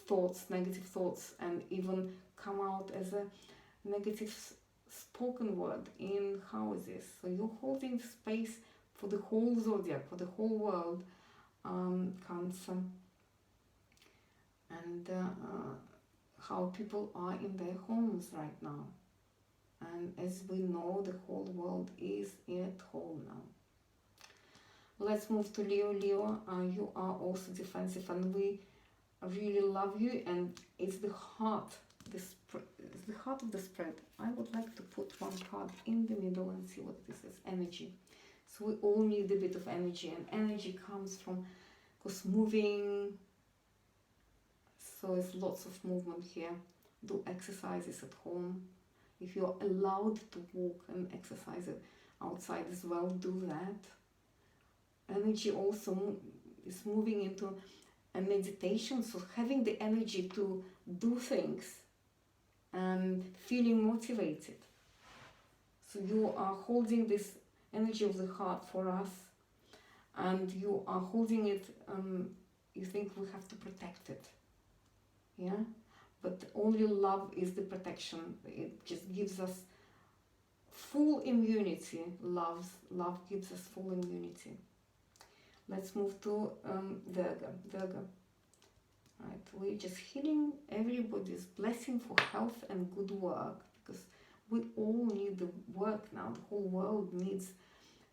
thoughts, negative thoughts, and even come out as a negative spoken word in houses. So you're holding space for the whole Zodiac, for the whole world, Cancer, and how people are in their homes right now. And as we know, the whole world is at home now. Let's move to Leo. Leo, you are also defensive, and we really love you, and it's the heart. It's the heart of the spread. I would like to put one card in the middle and see what this is. Energy. So we all need a bit of energy, and energy comes from, because moving. So it's lots of movement here. Do exercises at home. If you're allowed to walk and exercise it outside as well, do that. Energy also is moving into a meditation, so having the energy to do things and feeling motivated. So you are holding this energy of the heart for us, and you are holding it, you think we have to protect it. Yeah, but only love is the protection. It just gives us full immunity. Love gives us full immunity. Let's move to Virgo. Right, we're just healing everybody's blessing for health and good work, because we all need the work now. The whole world needs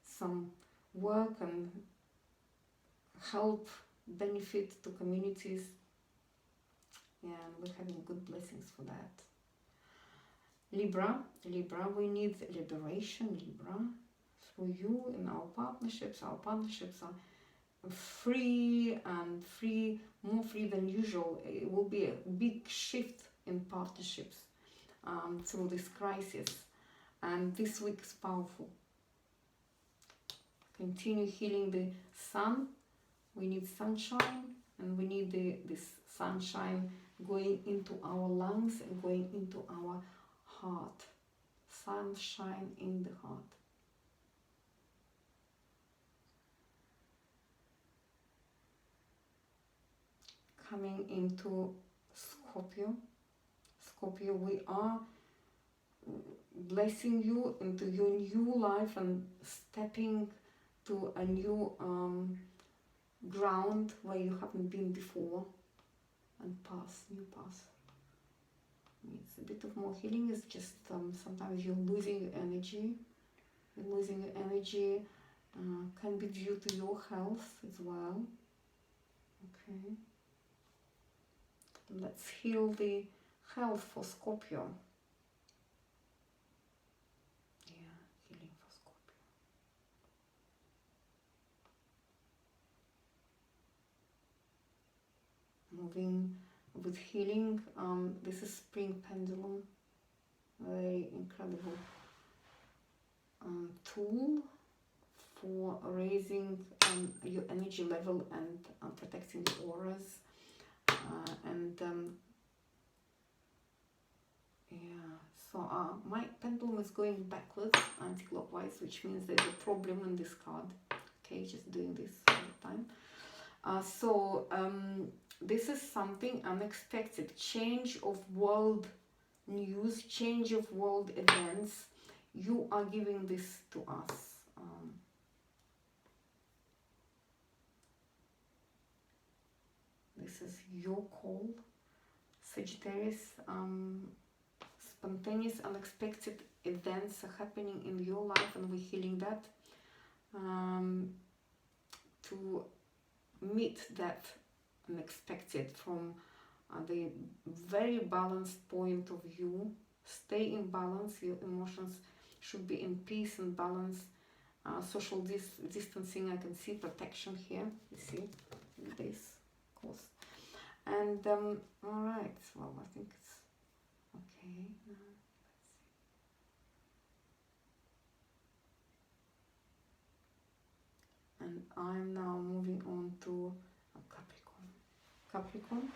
some work and help, benefit to communities. Yeah, and we're having good blessings for that. Libra, we need liberation, Libra, through you in our partnerships. Our partnerships are free, and more free than usual. It will be a big shift in partnerships through this crisis. And this week is powerful. Continue healing the sun. We need sunshine, and we need this sunshine going into our lungs and going into our heart. Sunshine in the heart. Coming into Scorpio. Scorpio, we are blessing you into your new life and stepping to a new ground where you haven't been before, and new path. It's a bit of more healing. It's just sometimes you're losing your energy. Can be due to your health as well. Okay. Let's heal the health for Scorpio. Yeah, healing for Scorpio. Moving with healing, this is spring pendulum, very incredible tool for raising your energy level and protecting the auras. My pendulum is going backwards, anti-clockwise, which means there's a problem in this card. Okay, just doing this all the time. This is something unexpected, change of world news, change of world events. You are giving this to us. This is your call, Sagittarius. Spontaneous, unexpected events are happening in your life, and we're healing that to meet that unexpected from the very balanced point of view. Stay in balance. Your emotions should be in peace and balance. Social distancing, I can see protection here. You see this, of course. And all right. Well, I think it's okay. Let's see. And I'm now moving on to Capricorn. Capricorn,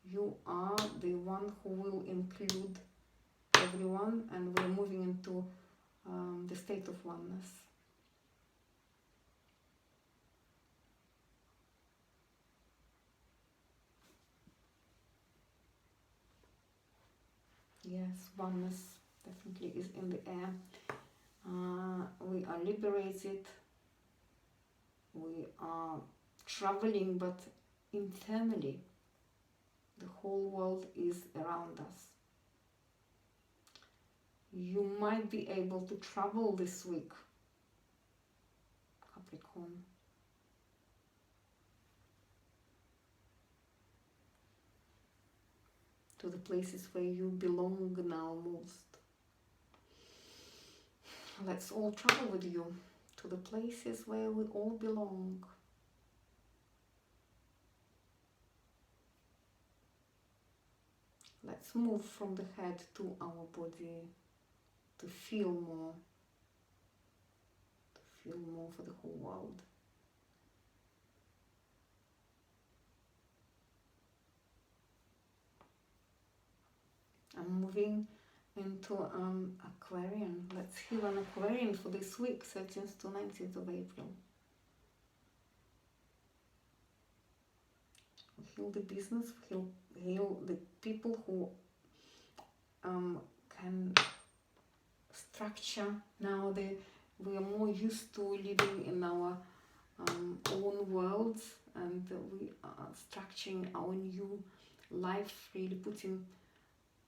you are the one who will include everyone, and we're moving into the state of oneness. Yes, oneness definitely is in the air. We are liberated. We are traveling, but internally. The whole world is around us. You might be able to travel this week, Capricorn. To the places where you belong now most. Let's all travel with you to the places where we all belong. Let's move from the head to our body to feel more for the whole world. I'm moving into Aquarian. Let's heal an Aquarian for this week, 13th to 19th of April. Heal the business, heal the people who can structure. Now we are more used to living in our own worlds, and we are structuring our new life, really putting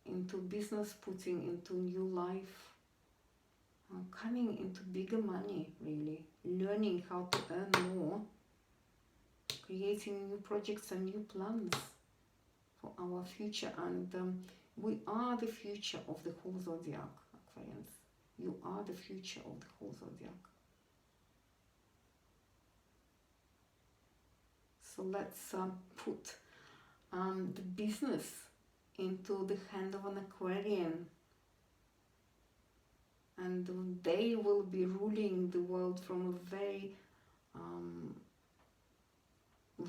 into business, putting into new life, coming into bigger money, really, learning how to earn more, creating new projects and new plans for our future. And we are the future of the whole zodiac, Aquarians. You are the future of the whole zodiac. So let's put the business into the hand of an Aquarian. and they will be ruling the world from a very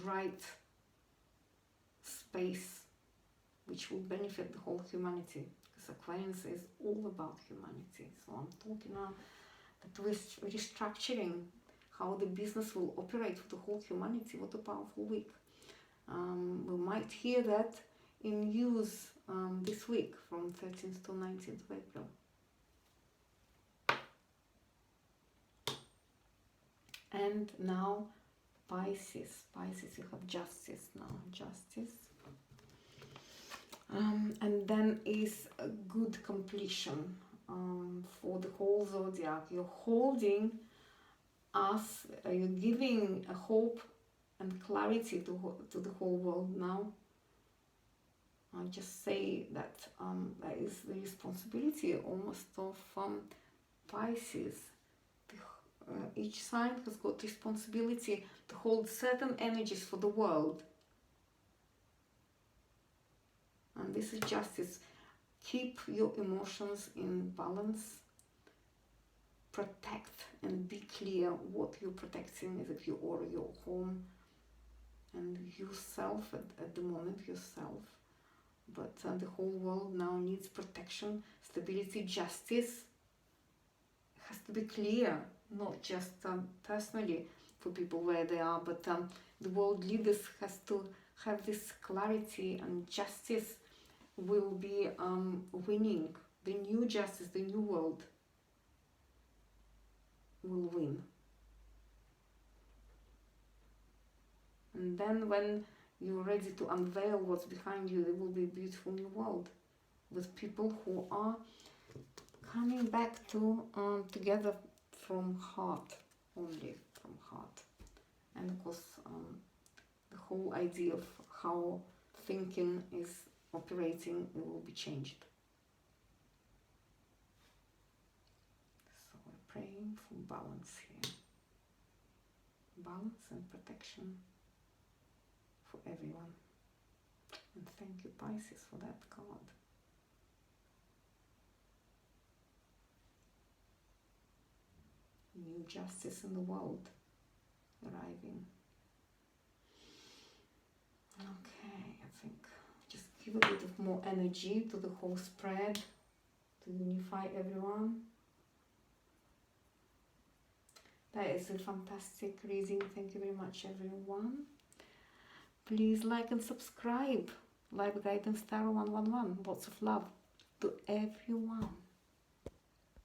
right space, which will benefit the whole humanity, because Aquarius is all about humanity. So I'm talking now that we're restructuring how the business will operate for the whole humanity. What a powerful week. We might hear that in news this week from 13th to 19th of April. And now Pisces. Pisces, you have justice now. Justice. And then is a good completion for the whole zodiac. You're holding us, you're giving a hope and clarity to the whole world now. I just say that that is the responsibility almost of Pisces. Each sign has got responsibility to hold certain energies for the world. And this is justice. Keep your emotions in balance. Protect and be clear what you're protecting. Is it your aura, your home, and yourself at the moment, yourself. But the whole world now needs protection, stability, justice. It has to be clear, not just personally for people where they are, but the world leaders has to have this clarity, and justice will be winning. The new justice, the new world will win. And then when you're ready to unveil what's behind you, there will be a beautiful new world with people who are coming back to together from heart, only from heart. And of course the whole idea of how thinking is operating, it will be changed. So we're praying for balance here. Balance and protection for everyone. And thank you, Pisces, for that card. New justice in the world arriving. Okay, I think just give a bit of more energy to the whole spread to unify everyone. That is a fantastic reading. Thank you very much, everyone. Please like and subscribe. Live Guidance Tarot 111. Lots of love to everyone.